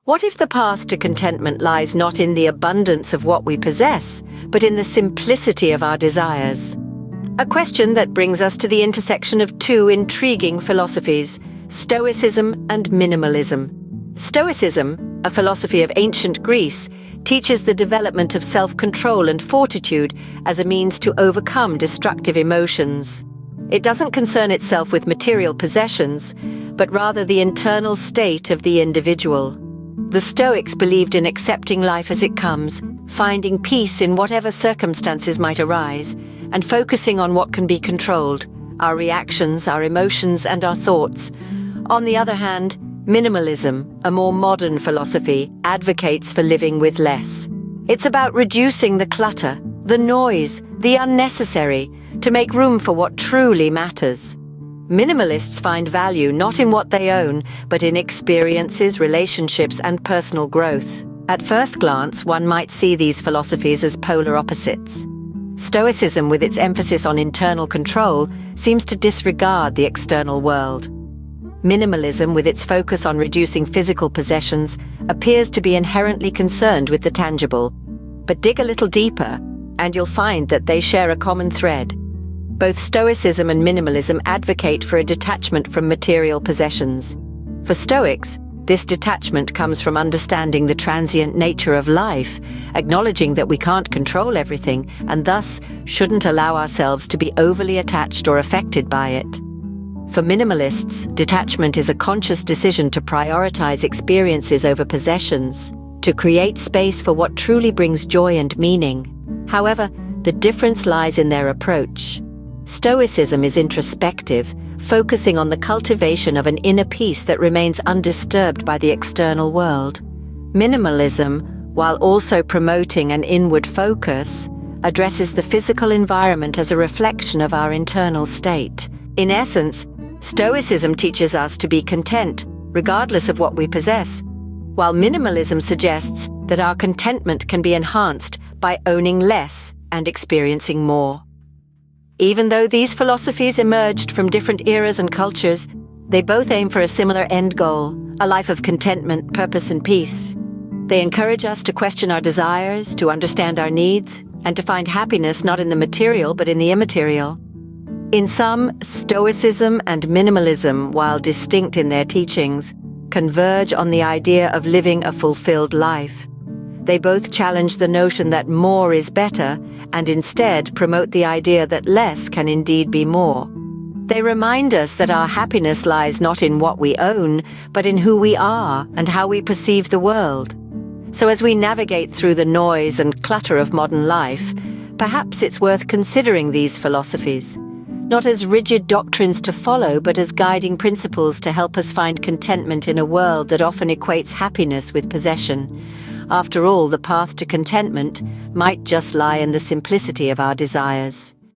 What if the path to contentment lies not in the abundance of what we possess, but in the simplicity of our desires? A question that brings us to the intersection of two intriguing philosophies, Stoicism and Minimalism. Stoicism, a philosophy of ancient Greece, teaches the development of self-control and fortitude as a means to overcome destructive emotions. It doesn't concern itself with material possessions, but rather the internal state of the individual. The Stoics believed in accepting life as it comes, finding peace in whatever circumstances might arise, and focusing on what can be controlled, our reactions, our emotions, and our thoughts. On the other hand, minimalism, a more modern philosophy, advocates for living with less. It's about reducing the clutter, the noise, the unnecessary, to make room for what truly matters. Minimalists find value not in what they own, but in experiences, relationships, and personal growth. At first glance, one might see these philosophies as polar opposites. Stoicism, with its emphasis on internal control, seems to disregard the external world. Minimalism, with its focus on reducing physical possessions, appears to be inherently concerned with the tangible. But dig a little deeper, and you'll find that they share a common thread. Both Stoicism and Minimalism advocate for a detachment from material possessions. For Stoics, this detachment comes from understanding the transient nature of life, acknowledging that we can't control everything, and thus shouldn't allow ourselves to be overly attached or affected by it. For minimalists, detachment is a conscious decision to prioritize experiences over possessions, to create space for what truly brings joy and meaning. However, the difference lies in their approach. Stoicism is introspective, focusing on the cultivation of an inner peace that remains undisturbed by the external world. Minimalism, while also promoting an inward focus, addresses the physical environment as a reflection of our internal state. In essence, Stoicism teaches us to be content, regardless of what we possess, while minimalism suggests that our contentment can be enhanced by owning less and experiencing more. Even though these philosophies emerged from different eras and cultures, they both aim for a similar end goal, a life of contentment, purpose, and peace. They encourage us to question our desires, to understand our needs, and to find happiness not in the material but in the immaterial. In sum, Stoicism and Minimalism, while distinct in their teachings, converge on the idea of living a fulfilled life. They both challenge the notion that more is better, and instead promote the idea that less can indeed be more. They remind us that our happiness lies not in what we own, but in who we are and how we perceive the world. So as we navigate through the noise and clutter of modern life, perhaps it's worth considering these philosophies, not as rigid doctrines to follow, but as guiding principles to help us find contentment in a world that often equates happiness with possession. After all, the path to contentment might just lie in the simplicity of our desires.